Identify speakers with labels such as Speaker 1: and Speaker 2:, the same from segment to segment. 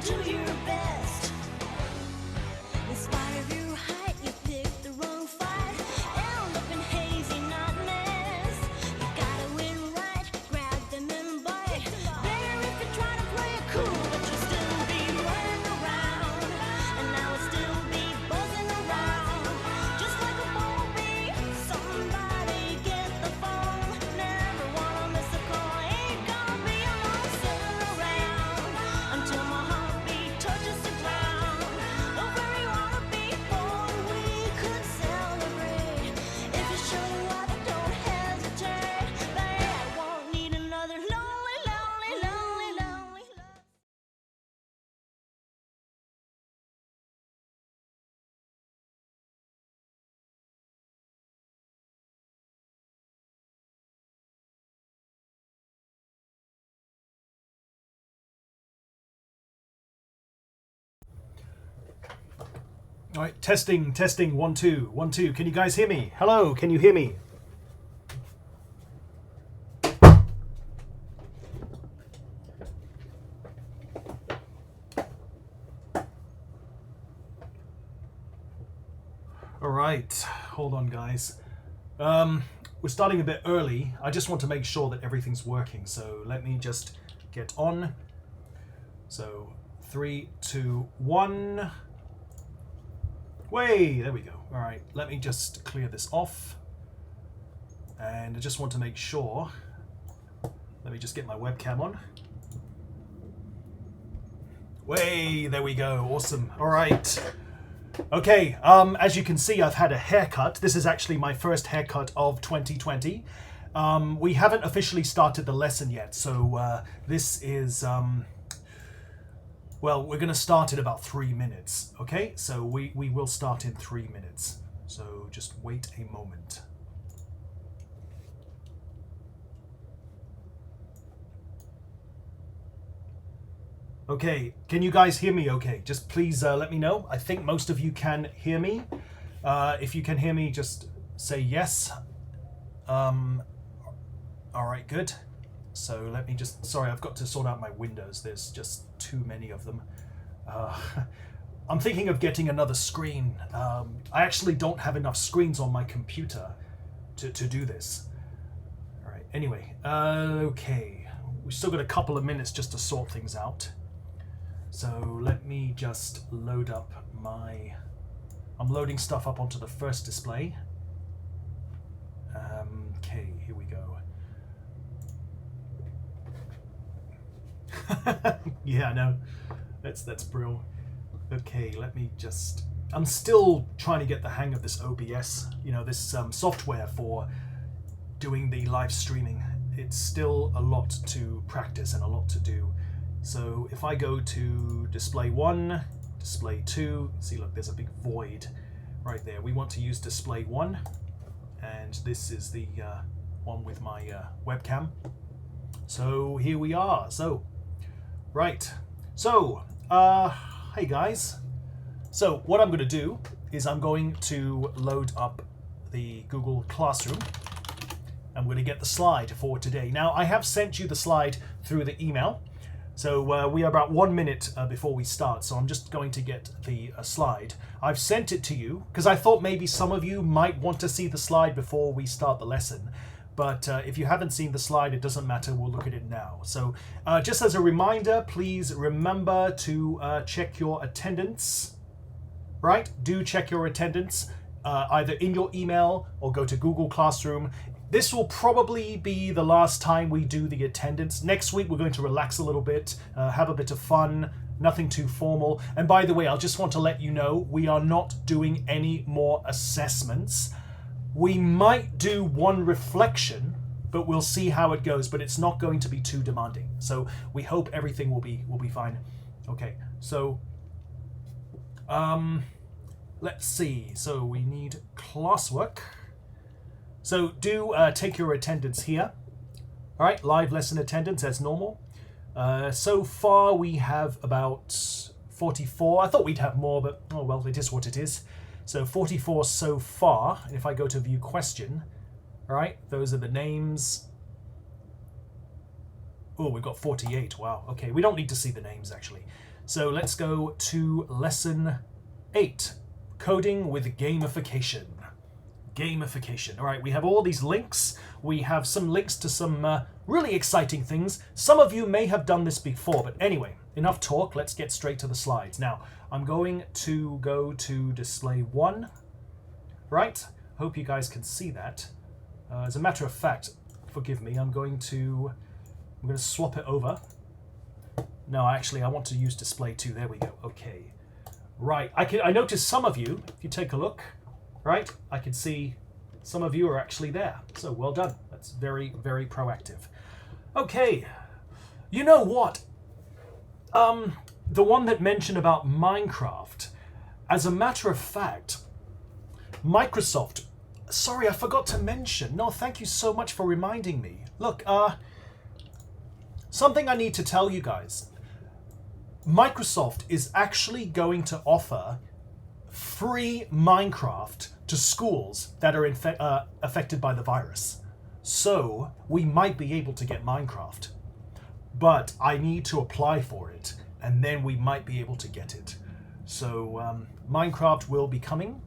Speaker 1: do your best. In spite of your height, you picked the wrong fight. End up in hazy nightmares. You gotta win right, grab them and bite. Better if you try to play it cool, but you'll still be running around. And I will still be buzzing around. Just like a bumblebee, somebody get the phone. Never wanna miss a call, ain't gonna be alone. Sitting around until my heartbeat touches the ground. But where you wanna be, boy, we could celebrate. If you show up, don't hesitate. But I won't need another lonely, lonely, lonely, lonely love.
Speaker 2: All right, testing, 1 2 1 2. Can you guys hear me? Hello, can you hear me? All right, hold on, guys. We're starting a bit early. I just want to make sure that everything's working. So let me just get on. So 3 2 1. Way, there we go. All right, let me just clear this off. And I just want to make sure. Let me just get my webcam on. Way, there we go. Awesome. All right. Okay, as you can see, I've had a haircut. This is actually my first haircut of 2020. We haven't officially started the lesson yet, so this is... well, we're going to start in about 3 minutes, okay? So we will start in 3 minutes. So just wait a moment. Okay, can you guys hear me okay? Just please let me know. I think most of you can hear me. If you can hear me, just say yes. All right, good. So let me just, sorry, I've got to sort out my windows. There's just too many of them. I'm thinking of getting another screen. I actually don't have enough screens on my computer to do this. All right, anyway, okay. We've still got a couple of minutes just to sort things out. So let me just load up my, I'm loading stuff up onto the first display. Okay, here we go. Yeah, I know. That's brilliant. Okay, let me just... I'm still trying to get the hang of this OBS, you know, this software for doing the live streaming. It's still a lot to practice and a lot to do. So if I go to display 1, display 2, see, look, there's a big void right there. We want to use display 1, and this is the one with my webcam. So here we are. So, right. So, hey guys. So what I'm going to do is I'm going to load up the Google Classroom. I'm going to get the slide for today. Now, I have sent you the slide through the email. So we are about 1 minute before we start. So I'm just going to get the slide. I've sent it to you because I thought maybe some of you might want to see the slide before we start the lesson. But if you haven't seen the slide, it doesn't matter. We'll look at it now. So just as a reminder, please remember to check your attendance, right? Do check your attendance either in your email or go to Google Classroom. This will probably be the last time we do the attendance. Next week, we're going to relax a little bit, have a bit of fun, nothing too formal. And by the way, I just want to let you know, we are not doing any more assessments. We might do one reflection, but we'll see how it goes, but it's not going to be too demanding. So we hope everything will be fine. Okay, so let's see. So we need classwork. So do take your attendance here. All right, live lesson attendance as normal. So far we have about 44. I thought we'd have more, but oh well, it is what it is. So 44 so far. And if I go to view question, all right, those are the names. Oh, we've got 48. Wow. Okay, we don't need to see the names actually. So let's go to lesson 8, coding with gamification. Gamification. All right, we have all these links. We have some links to some really exciting things. Some of you may have done this before, but anyway, enough talk. Let's get straight to the slides. Now, I'm going to go to display 1. Right? Hope you guys can see that. As a matter of fact, forgive me, I'm going to swap it over. No, actually, I want to use display 2. There we go. Okay. Right. I noticed some of you, if you take a look, right? I can see some of you are actually there. So well done. That's very, very proactive. Okay. You know what? The one that mentioned about Minecraft, as a matter of fact, Microsoft, sorry, I forgot to mention. No, thank you so much for reminding me. Look, something I need to tell you guys. Microsoft is actually going to offer free Minecraft to schools that are affected by the virus. So we might be able to get Minecraft. But I need to apply for it, and then we might be able to get it. So Minecraft will be coming,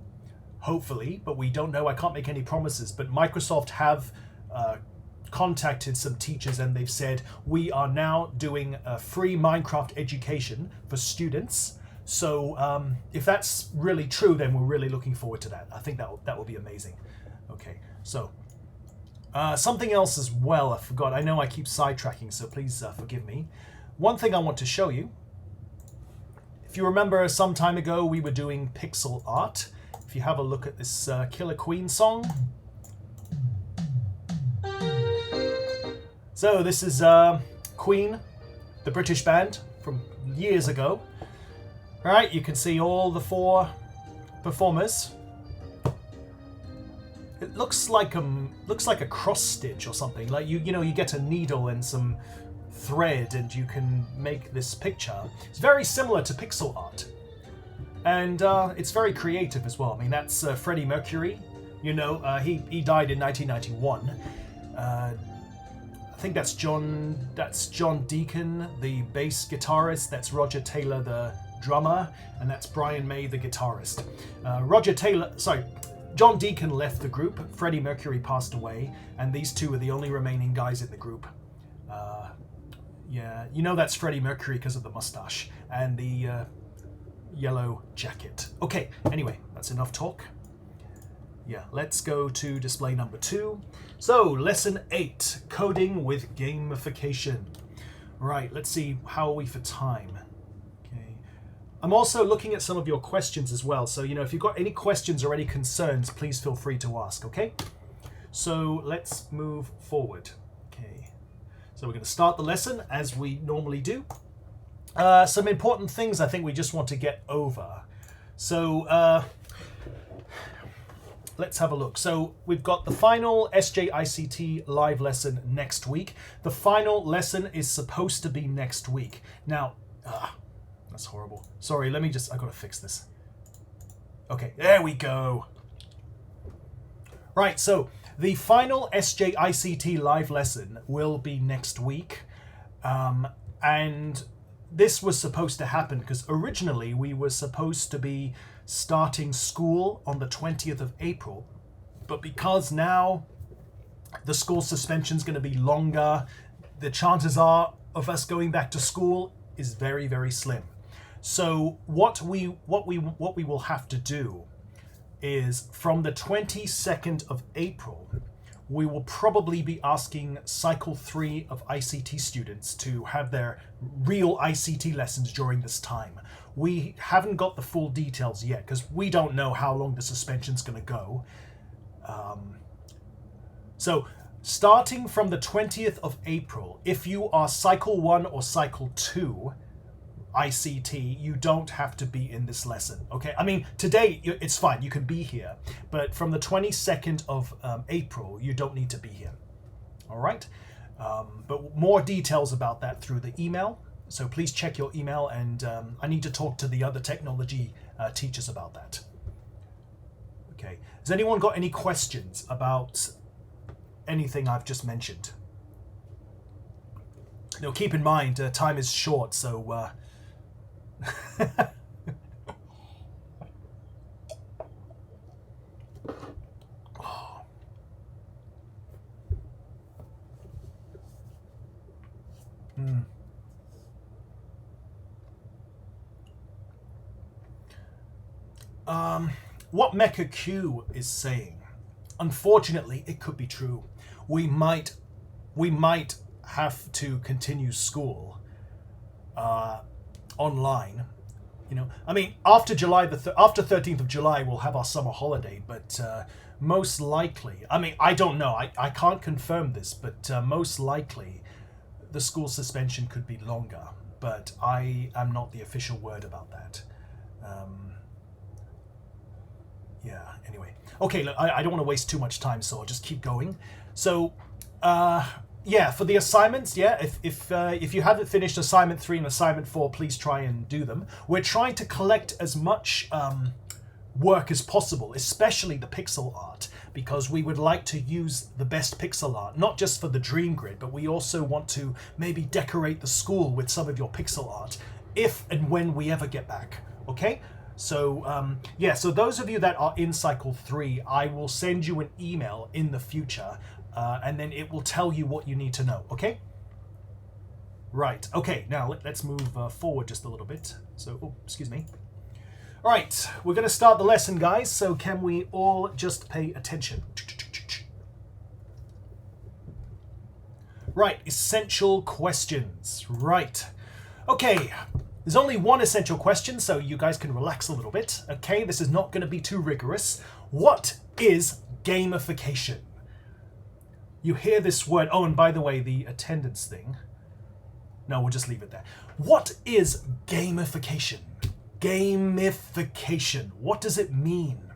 Speaker 2: hopefully, but we don't know. I can't make any promises. But Microsoft have contacted some teachers, and they've said, we are now doing a free Minecraft education for students. So if that's really true, then we're really looking forward to that. I think that will be amazing. Okay, so something else as well, I forgot. I know I keep sidetracking, so please forgive me. One thing I want to show you. If you remember, some time ago, we were doing pixel art. If you have a look at this Killer Queen song. So this is Queen, the British band from years ago. All right, you can see all the 4 performers. It looks like a cross stitch or something. Like you know, you get a needle and some thread, and you can make this picture. It's very similar to pixel art, and it's very creative as well. I mean, that's Freddie Mercury. You know, he died in 1991. I think that's John Deacon, the bass guitarist. That's Roger Taylor, the drummer, and that's Brian May, the guitarist. John Deacon left the group. Freddie Mercury passed away, and these two are the only remaining guys in the group. Yeah, you know that's Freddie Mercury because of the mustache and the yellow jacket. Okay, anyway, that's enough talk. Yeah, let's go to display number 2. So, lesson 8, coding with gamification. Right, let's see, how are we for time? Okay. I'm also looking at some of your questions as well. So, you know, if you've got any questions or any concerns, please feel free to ask, okay? So, let's move forward. Okay. So, we're going to start the lesson as we normally do. Some important things I think we just want to get over. So, let's have a look. So we've got the final SJICT live lesson next week. The final lesson is supposed to be next week. Now, that's horrible. Sorry, I gotta fix this. Okay, there we go. Right, so the final SJICT live lesson will be next week. And this was supposed to happen because originally we were supposed to be starting school on the 20th of April, but because now the school suspension is going to be longer, the chances are of us going back to school is very, very slim. So what we will have to do is from the 22nd of April, we will probably be asking Cycle 3 of ICT students to have their real ICT lessons during this time. We haven't got the full details yet because we don't know how long the suspension's going to go. So starting from the 20th of April, if you are Cycle 1 or Cycle 2 ICT, you don't have to be in this lesson, okay? I mean, today it's fine, you can be here, but from the 22nd of April, you don't need to be here, all right? But more details about that through the email, so please check your email, and I need to talk to the other technology teachers about that. Okay, has anyone got any questions about anything I've just mentioned? Now, keep in mind, time is short, so What Mecha Q is saying, unfortunately, it could be true. We might have to continue school online. You know, I mean, after after 13th of July, we'll have our summer holiday, but most likely, I mean, I don't know, I can't confirm this, but most likely, the school suspension could be longer. But I am not the official word about that. Yeah, anyway. Okay, look, I don't want to waste too much time, so I'll just keep going. So, yeah, for the assignments, yeah, if you haven't finished assignment 3 and assignment 4, please try and do them. We're trying to collect as much work as possible, especially the pixel art, because we would like to use the best pixel art, not just for the dream grid, but we also want to maybe decorate the school with some of your pixel art, if and when we ever get back, okay? So, yeah, so those of you that are in Cycle 3, I will send you an email in the future, and then it will tell you what you need to know, okay? Right, okay, now let's move forward just a little bit. So, oh, excuse me. All right, we're going to start the lesson, guys, so can we all just pay attention? Right, essential questions, right. Okay. There's only one essential question, so you guys can relax a little bit. Okay, this is not going to be too rigorous. What is gamification? You hear this word. Oh, and by the way, the attendance thing. No, we'll just leave it there. What is gamification? Gamification. What does it mean?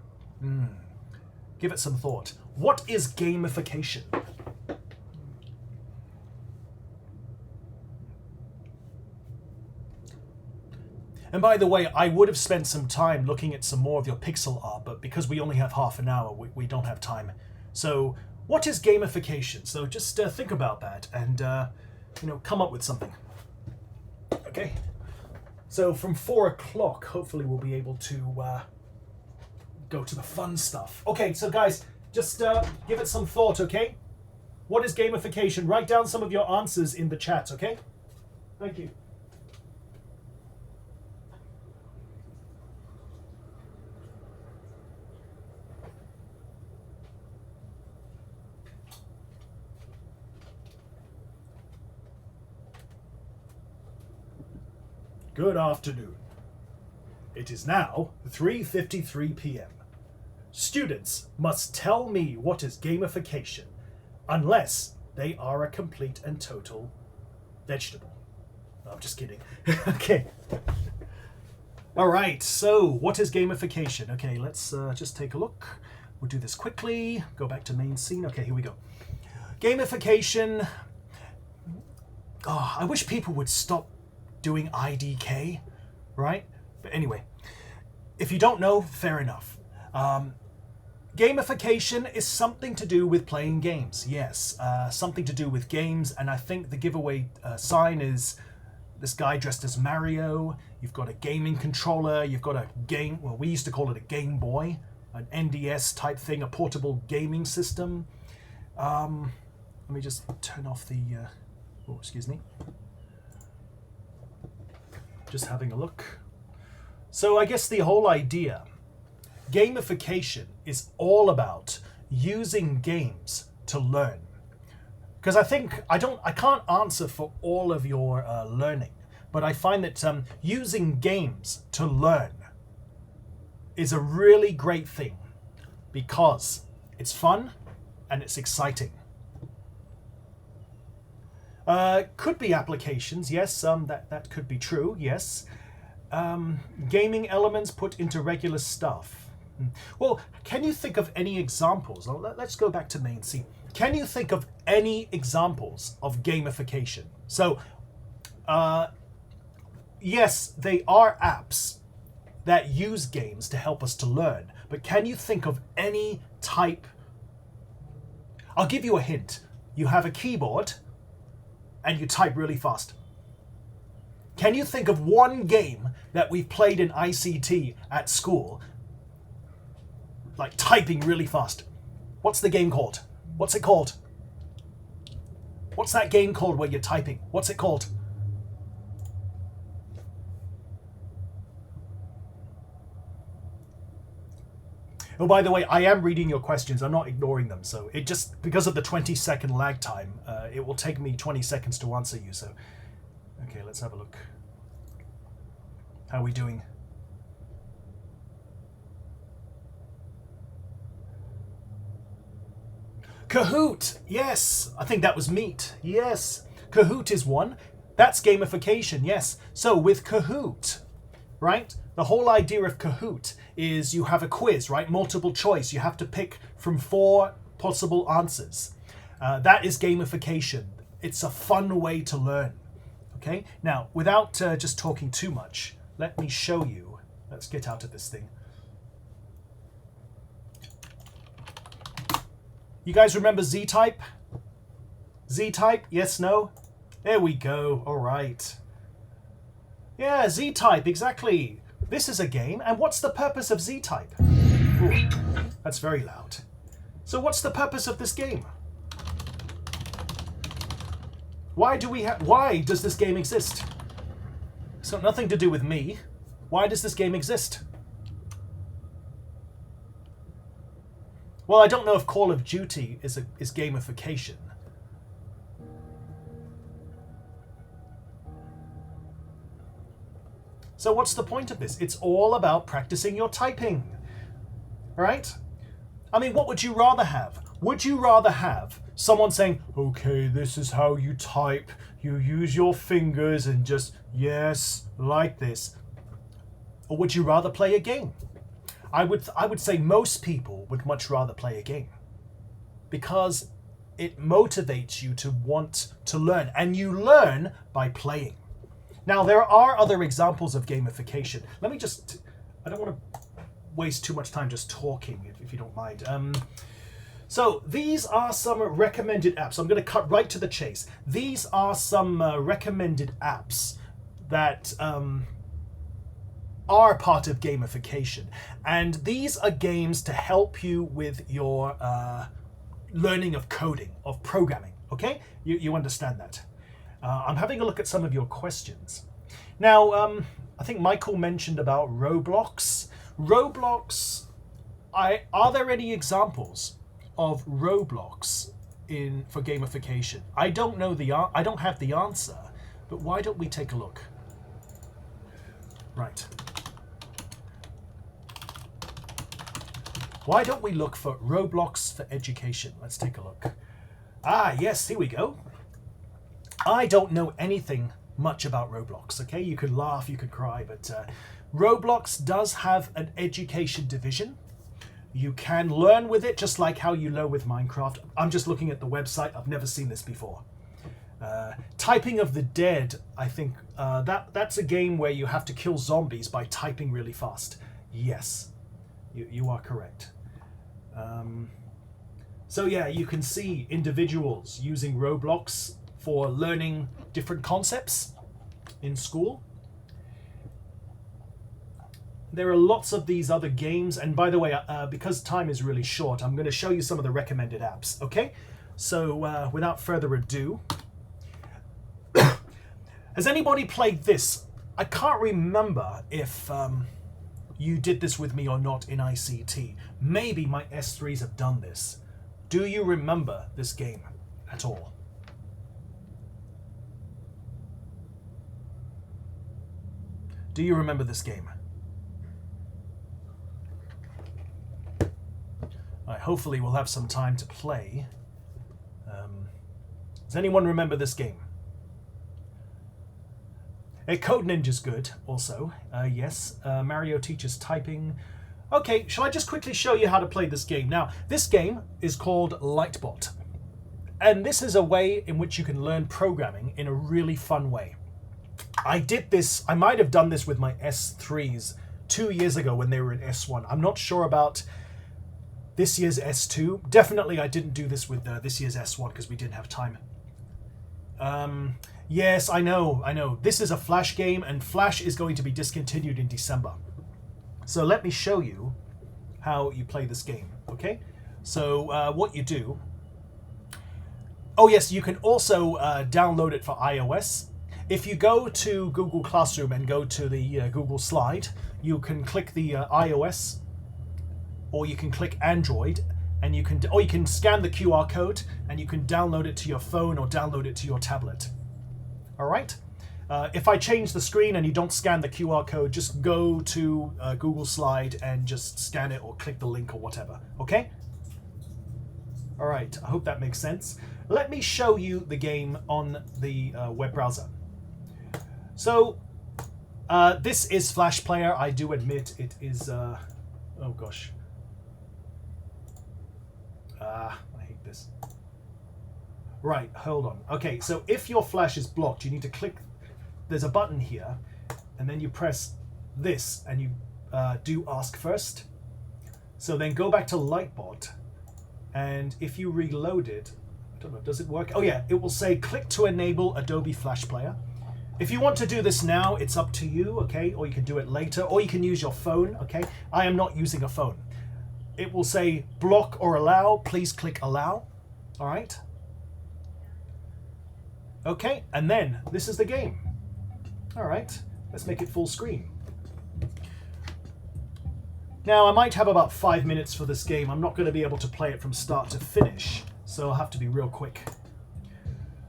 Speaker 2: Give it some thought. What is gamification? And by the way, I would have spent some time looking at some more of your pixel art, but because we only have half an hour, we don't have time. So, what is gamification? So just think about that and, you know, come up with something. Okay? So from 4 o'clock, hopefully we'll be able to go to the fun stuff. Okay, so guys, just give it some thought, okay? What is gamification? Write down some of your answers in the chat, okay? Thank you. Good afternoon. It is now 3:53 p.m. Students must tell me what is gamification, unless they are a complete and total vegetable. No, I'm just kidding. Okay. All right, so what is gamification? Okay, let's just take a look. We'll do this quickly. Go back to main scene. Okay, here we go. Gamification. Oh, I wish people would stop doing IDK, right? But anyway, if you don't know, fair enough. Gamification is something to do with playing games, yes. Something to do with games, and I think the giveaway sign is this guy dressed as Mario. You've got a gaming controller, you've got a game, well, we used to call it a Game Boy, an NDS type thing, a portable gaming system. Let me just turn off the, oh, excuse me. Just having a look. So I guess the whole idea, gamification is all about using games to learn. Because I think, I can't answer for all of your learning, but I find that using games to learn is a really great thing because it's fun and it's exciting. Could be applications, yes, that could be true, yes. Gaming elements put into regular stuff. Well, can you think of any examples? Let's go back to main scene. Can you think of any examples of gamification? So, yes, they are apps that use games to help us to learn, but can you think of any type? I'll give you a hint. You have a keyboard and you type really fast. Can you think of one game that we've played in ICT at school? Like typing really fast. What's the game called? What's it called? What's that game called where you're typing? What's it called? Oh, by the way, I am reading your questions. I'm not ignoring them. So it just, because of the 20-second lag time, it will take me 20 seconds to answer you. So, okay, let's have a look. How are we doing? Kahoot! Yes! I think that was Meet. Yes. Kahoot is one. That's gamification, yes. So with Kahoot, right? The whole idea of Kahoot is you have a quiz, right? Multiple choice. You have to pick from 4 possible answers. That is gamification. It's a fun way to learn. Okay? Now, without just talking too much, let me show you. Let's get out of this thing. You guys remember Z-Type? Z-Type? Yes, no? There we go. All right. Yeah, Z-Type, exactly. This is a game. And what's the purpose of Z-Type? Ooh, that's very loud. So what's the purpose of this game? Why does this game exist? It's got nothing to do with me. Why does this game exist? Well, I don't know if Call of Duty is gamification. So what's the point of this? It's all about practicing your typing, right? I mean, what would you rather have? Would you rather have someone saying, okay, this is how you type. You use your fingers and just, yes, like this. Or would you rather play a game? I would say most people would much rather play a game because it motivates you to want to learn, and you learn by playing. Now, there are other examples of gamification. Let me just, I don't want to waste too much time just talking, if you don't mind. So these are some recommended apps. I'm going to cut right to the chase. These are some recommended apps that are part of gamification, and these are games to help you with your learning of coding, of programming. Okay, you understand that. I'm having a look at some of your questions now. I think Michael mentioned about Roblox. Are there any examples of Roblox for gamification? I don't know I don't have the answer, but why don't we take a look? Right. Why don't we look for Roblox for education? Let's take a look. Ah, yes, here we go. I don't know anything much about Roblox, okay? You could laugh, you could cry, but Roblox does have an education division. You can learn with it just like how you learn with Minecraft. I'm just looking at the website. I've never seen this before. Typing of the Dead, I think that's a game where you have to kill zombies by typing really fast. Yes, you are correct. So yeah, you can see individuals using Roblox for learning different concepts in school. There are lots of these other games, and by the way, because time is really short, I'm going to show you some of the recommended apps, okay? So without further ado, has anybody played this? I can't remember if you did this with me or not in ICT. Maybe my S3s have done this. Do you remember this game at all? Do you remember this game? Hopefully we'll have some time to play. Does anyone remember this game? Code Ninja's good also. Yes, Mario teaches typing. Okay, shall I just quickly show you how to play this game? Now, this game is called Lightbot. And this is a way in which you can learn programming in a really fun way. I did this, I might have done this with my S3s 2 years ago when they were in S1. I'm not sure about this year's S2. Definitely I didn't do this with this year's S1 because we didn't have time. Yes, I know, I know. This is a Flash game, and Flash is going to be discontinued in December. So let me show you how you play this game, okay? So what you do... Oh yes, you can also download it for iOS. If you go to Google Classroom and go to the Google slide, you can click the iOS, or you can click Android, and you can scan the QR code and you can download it to your phone or download it to your tablet. All right. If I change the screen and you don't scan the QR code, just go to Google Slide and just scan it or click the link or whatever. Okay. All right. I hope that makes sense. Let me show you the game on the web browser. So this is Flash Player. I do admit it is. Oh gosh. I hate this. Right, hold on. Okay, so if your Flash is blocked, you need to click. There's a button here, and then you press this, and you do Ask First. So then go back to Lightbot, and if you reload it, I don't know, does it work? Oh yeah, it will say click to enable Adobe Flash Player. If you want to do this now, it's up to you, okay? Or you can do it later, or you can use your phone, okay? I am not using a phone. It will say block or allow. Please click allow. All right. Okay, and then this is the game. All right, let's make it full screen. Now, I might have about 5 minutes for this game. I'm not going to be able to play it from start to finish, so I'll have to be real quick.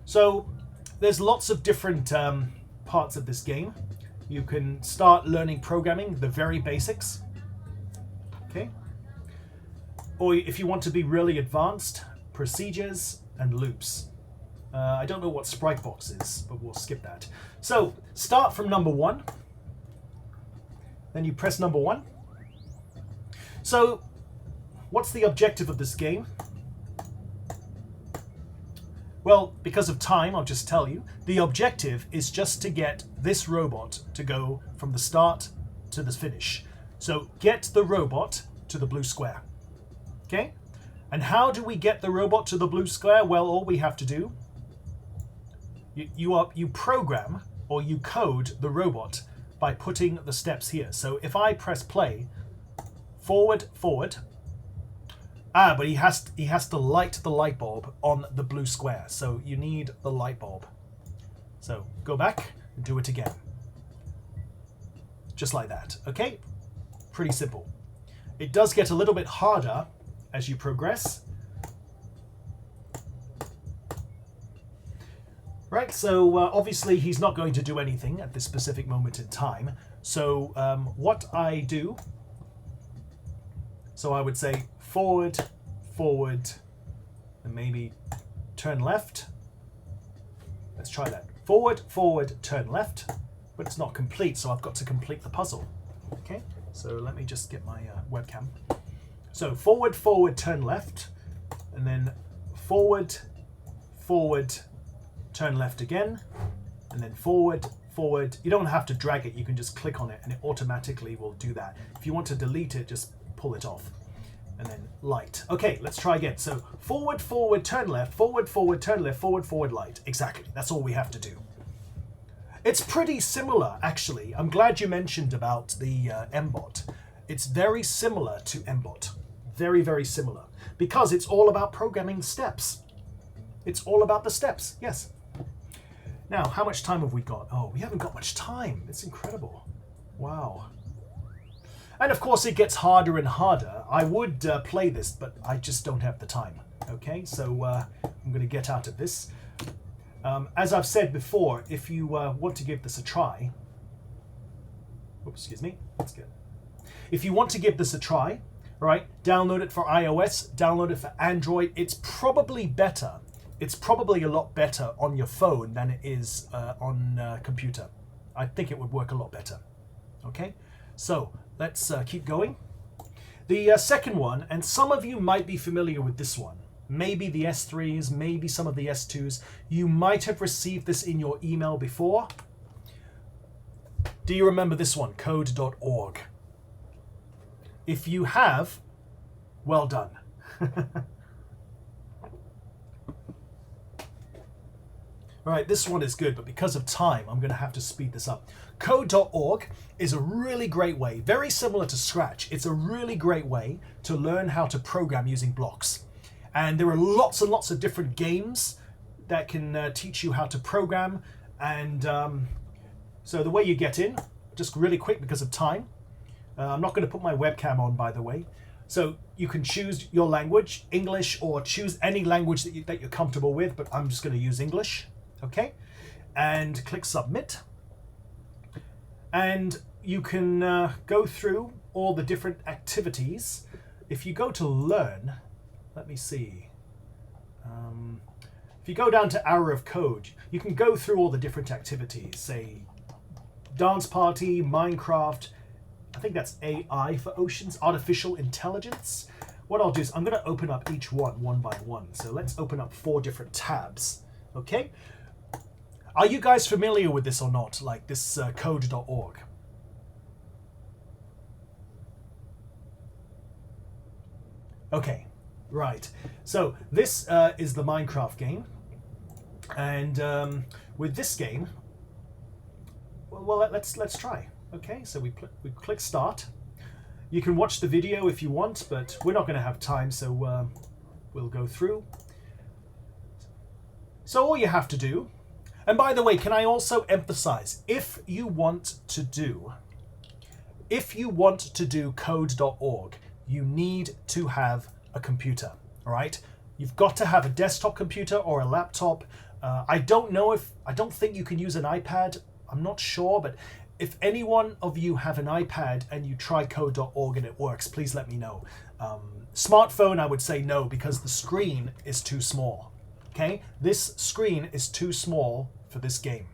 Speaker 2: So there's lots of different parts of this game. You can start learning programming, the very basics. Okay. Or if you want to be really advanced, procedures and loops. I don't know what Sprite-Box is, but we'll skip that. So start from number 1. Then you press number 1. So what's the objective of this game? Well, because of time, I'll just tell you. The objective is just to get this robot to go from the start to the finish. So get the robot to the blue square. Okay? And how do we get the robot to the blue square? Well, all we have to do, you program or you code the robot by putting the steps here. So if I press play, forward, forward. But he has to light the light bulb on the blue square. So you need the light bulb. So go back and do it again. Just like that. Okay? Pretty simple. It does get a little bit harder as you progress. Right, so obviously he's not going to do anything at this specific moment in time. So what I do, so I would say forward, forward, and maybe turn left. Let's try that. Forward, forward, turn left, but it's not complete, so I've got to complete the puzzle. Okay, so let me just get my webcam. So forward, forward, turn left, and then forward, forward, turn left again, and then forward, forward. You don't have to drag it, you can just click on it and it automatically will do that. If you want to delete it, just pull it off. And then light. Okay, let's try again. So forward, forward, turn left, forward, forward, turn left, forward, forward, light. Exactly, that's all we have to do. It's pretty similar, actually. I'm glad you mentioned about the MBOT. It's very similar to MBOT. Very, very similar. Because it's all about programming steps. It's all about the steps, yes. Now, how much time have we got? Oh, we haven't got much time. It's incredible. Wow. And of course, it gets harder and harder. I would play this, but I just don't have the time. Okay, so I'm going to get out of this. As I've said before, if you want to give this a try... Oops, excuse me. Let's get... If you want to give this a try, right, download it for iOS, download it for Android. It's probably better. It's probably a lot better on your phone than it is on computer. I think it would work a lot better. Okay, so let's keep going. The second one, and some of you might be familiar with this one. Maybe the S3s, maybe some of the S2s. You might have received this in your email before. Do you remember this one, code.org? If you have, well done. All right, this one is good, but because of time, I'm going to have to speed this up. Code.org is a really great way, very similar to Scratch. It's a really great way to learn how to program using blocks. And there are lots and lots of different games that can teach you how to program. And so the way you get in, just really quick because of time. I'm not going to put my webcam on, by the way. So you can choose your language, English, or choose any language that you're comfortable with, but I'm just going to use English. Okay, and click submit, and you can go through all the different activities. If you go to learn, let me see, if you go down to hour of code, you can go through all the different activities, say dance party, Minecraft, I think that's AI for oceans, artificial intelligence. What I'll do is I'm going to open up each one by one. So let's open up 4 different tabs. Okay. Are you guys familiar with this or not? Like this code.org? Okay, right. So this is the Minecraft game. And with this game, well, let's try. Okay, so we click start. You can watch the video if you want, but we're not going to have time, so we'll go through. So all you have to do, and by the way, can I also emphasize, if you want to do code.org, you need to have a computer, all right? You've got to have a desktop computer or a laptop. I don't think you can use an iPad. I'm not sure, but if any one of you have an iPad and you try code.org and it works, please let me know. Smartphone, I would say no, because the screen is too small. Okay, this screen is too small for this game.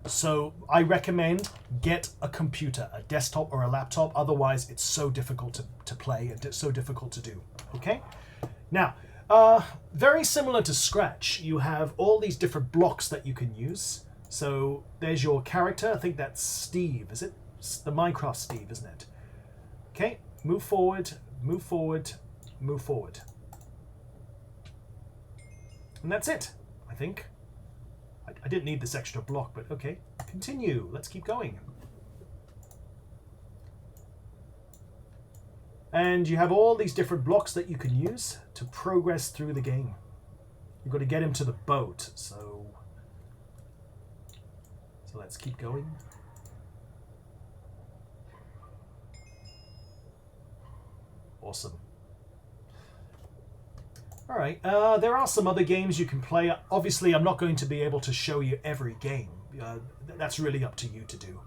Speaker 2: So I recommend get a computer, a desktop or a laptop. Otherwise, it's so difficult to play and it's so difficult to do. Okay, now, very similar to Scratch, you have all these different blocks that you can use. So there's your character. I think that's Steve. Is it? It's the Minecraft Steve, isn't it? Okay, move forward, move forward, move forward. And that's it, I think. I didn't need this extra block, but okay. Continue. Let's keep going. And you have all these different blocks that you can use to progress through the game. You've got to get him to the boat, so let's keep going. Awesome. All right, there are some other games you can play. Obviously, I'm not going to be able to show you every game. That's really up to you to do.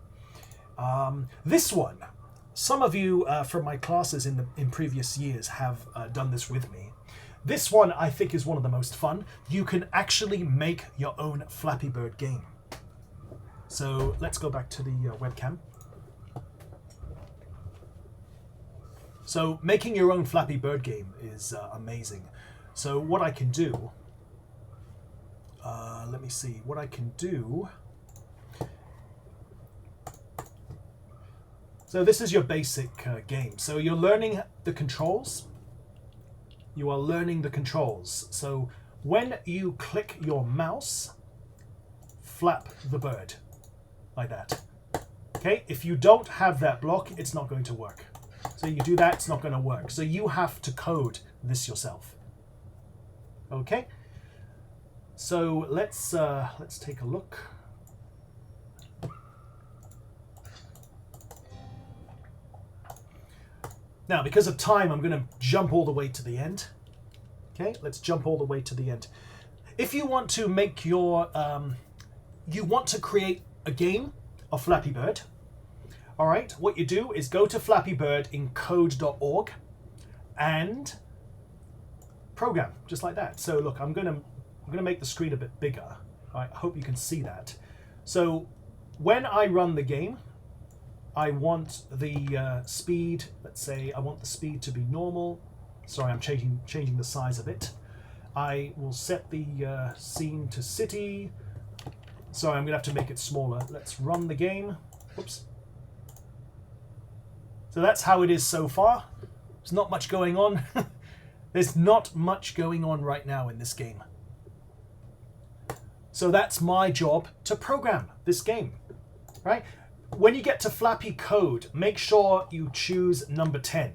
Speaker 2: This one, some of you from my classes in previous years have done this with me. This one, I think, is one of the most fun. You can actually make your own Flappy Bird game. So let's go back to the webcam. So making your own Flappy Bird game is amazing. So what I can do, let me see, what I can do. So this is your basic game. So you're learning the controls. You are learning the controls. So when you click your mouse, flap the bird, like that. Okay, if you don't have that block, it's not going to work. So you do that, it's not going to work. So you have to code this yourself. Okay, so let's take a look. Now, because of time, I'm going to jump all the way to the end. Okay, let's jump all the way to the end. If you want to make your, you want to create a game of Flappy Bird. All right, what you do is go to Flappy Bird in code.org and program just like that. So look, I'm gonna make the screen a bit bigger. I hope you can see that. So when I run the game, I want the speed. Let's say I want the speed to be normal. Sorry, I'm changing the size of it. I will set the scene to city. Sorry, I'm gonna have to make it smaller. Let's run the game. Oops. So that's how it is so far. There's not much going on. There's not much going on right now in this game. So that's my job to program this game, right? When you get to Flappy Code, make sure you choose number 10.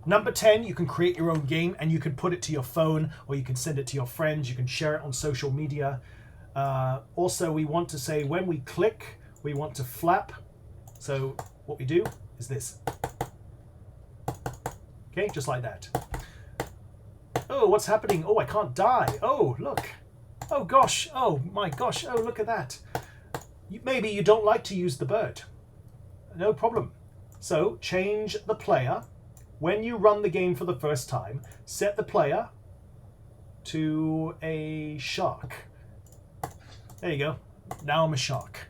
Speaker 2: Number 10, you can create your own game and you can put it to your phone or you can send it to your friends. You can share it on social media. Also, we want to say when we click, we want to flap. So what we do is this. Okay, just like that. Oh, what's happening? Oh, I can't die. Oh, look. Oh, gosh. Oh, my gosh. Oh, look at that. Maybe you don't like to use the bird. No problem. So change the player. When you run the game for the first time, set the player to a shark. There you go. Now I'm a shark.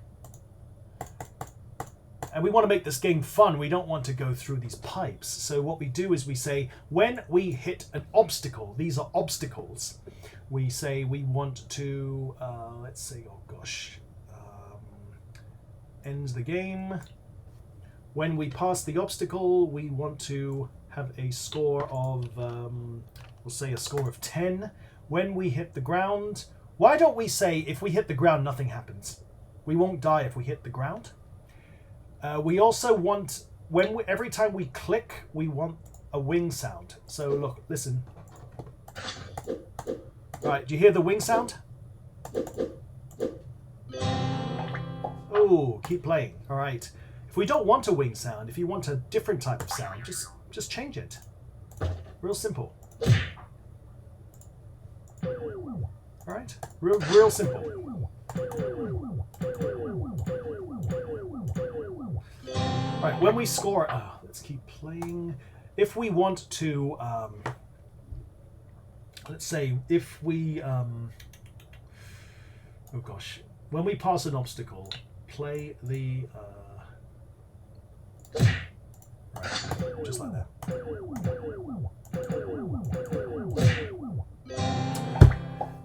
Speaker 2: And we want to make this game fun. We don't want to go through these pipes. So what we do is we say, when we hit an obstacle, these are obstacles, we say we want to, let's say, oh gosh, ends the game. When we pass the obstacle, we want to have a score of, we'll say a score of 10. When we hit the ground, why don't we say if we hit the ground, nothing happens? We won't die if we hit the ground. We also want, every time we click, we want a wing sound. So look, listen. Right, do you hear the wing sound? Oh, keep playing. All right. If we don't want a wing sound, if you want a different type of sound, just change it. Real simple. All right, real simple. All right, when we score, let's keep playing. If we want to, let's say, if we, oh gosh, when we pass an obstacle, play the. Right, just like that.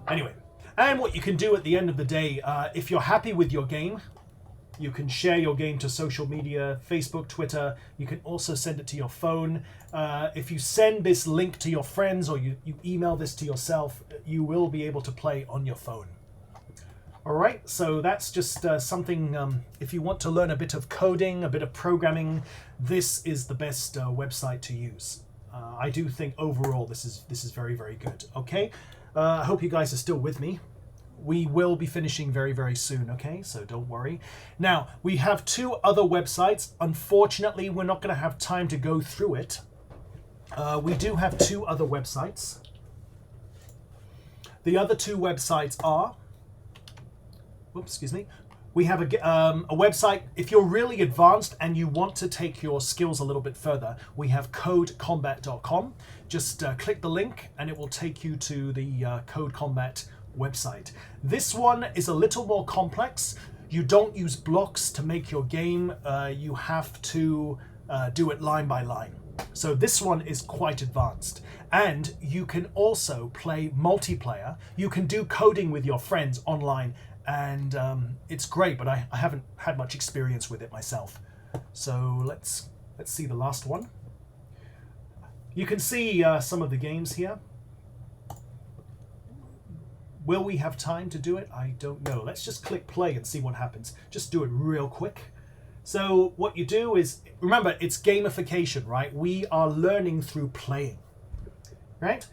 Speaker 2: Anyway, and what you can do at the end of the day, if you're happy with your game, you can share your game to social media, Facebook, Twitter. You can also send it to your phone. If you send this link to your friends or you email this to yourself, you will be able to play on your phone. All right, so that's just something, if you want to learn a bit of coding, a bit of programming, this is the best website to use. I do think overall this is very, very good. Okay, I hope you guys are still with me. We will be finishing very, very soon, okay? So don't worry. Now, we have 2 other websites. Unfortunately, we're not going to have time to go through it. We do have 2 other websites. The other 2 websites are... Oops, excuse me. We have a website, if you're really advanced and you want to take your skills a little bit further, we have codecombat.com. Just click the link and it will take you to the Code Combat website. This one is a little more complex. You don't use blocks to make your game. You have to do it line by line. So this one is quite advanced. And you can also play multiplayer. You can do coding with your friends online. And it's great, but I haven't had much experience with it myself. So let's see the last one. You can see some of the games here. Will we have time to do it? I don't know. Let's just click play and see what happens. Just do it real quick. So what you do is, remember, it's gamification, right? We are learning through playing, right?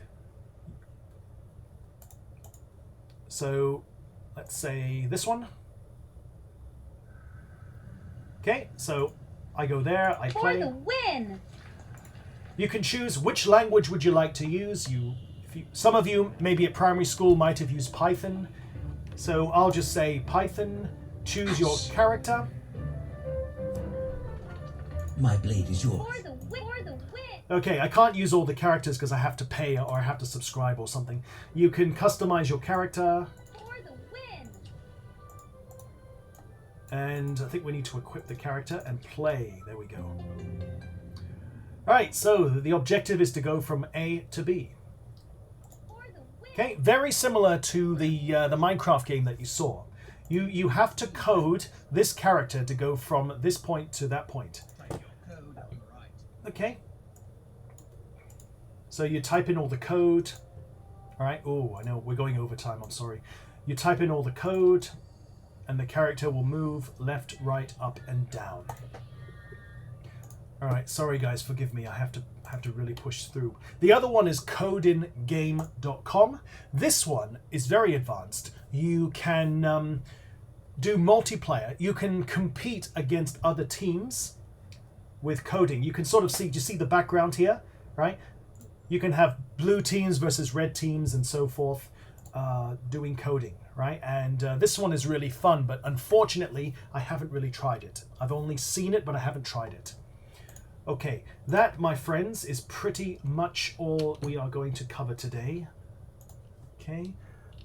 Speaker 2: So let's say this one. Okay, so I go there, I play.
Speaker 3: For the win!
Speaker 2: You can choose which language would you like to use. Some of you, maybe at primary school, might have used Python. So I'll just say Python, choose your character.
Speaker 4: My blade is yours.
Speaker 3: For the win! For the win!
Speaker 2: Okay, I can't use all the characters because I have to pay or I have to subscribe or something. You can customize your character.
Speaker 3: For the win!
Speaker 2: And I think we need to equip the character and play. There we go. Alright, so the objective is to go from A to B.
Speaker 3: For the win!
Speaker 2: Okay, very similar to the Minecraft game that you saw. You have to code this character to go from this point to that point. Okay. So you type in all the code. All right. Oh, I know we're going over time. I'm sorry. You type in all the code, and the character will move left, right, up, and down. All right. Sorry, guys. Forgive me. I have to really push through. The other one is codeingame.com. This one is very advanced. You can do multiplayer. You can compete against other teams with coding. You can sort of see. Do you see the background here? Right. You can have blue teams versus red teams and so forth doing coding, right? And this one is really fun, but unfortunately, I haven't really tried it. I've only seen it, but I haven't tried it. Okay, that, my friends, is pretty much all we are going to cover today. Okay,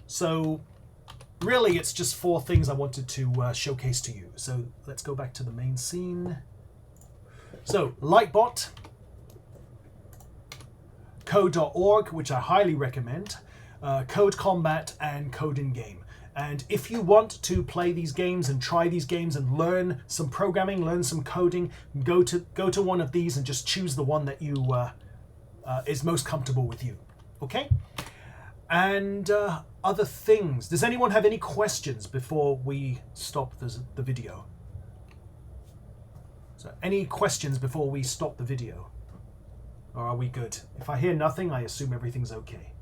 Speaker 2: so really it's just 4 things I wanted to showcase to you. So let's go back to the main scene. So, Lightbot, code.org, which I highly recommend, Code Combat, and Code in Game. And if you want to play these games and try these games and learn some programming, learn some coding, go to one of these and just choose the one that you is most comfortable with you. Okay? And other things. Does anyone have any questions before we stop the video? So, any questions before we stop the video? Or are we good? If I hear nothing, I assume everything's okay.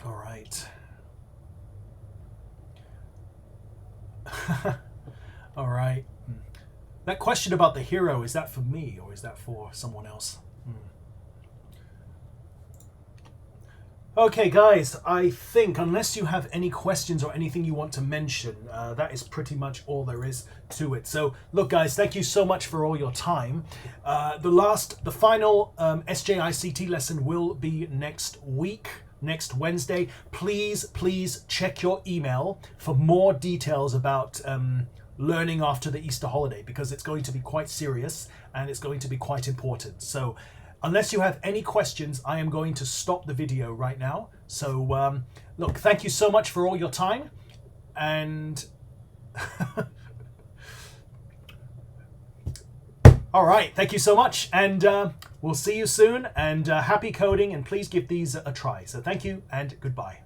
Speaker 2: All right. All right. That question about the hero, is that for me or is that for someone else? Okay, guys, I think unless you have any questions or anything you want to mention, that is pretty much all there is to it. So, look, guys, thank you so much for all your time. The final SJICT lesson will be next week, next Wednesday. Please check your email for more details about learning after the Easter holiday, because it's going to be quite serious and it's going to be quite important. So, unless you have any questions, I am going to stop the video right now. So, look, thank you so much for all your time. And all right, thank you so much. And we'll see you soon. And happy coding. And please give these a try. So thank you and goodbye.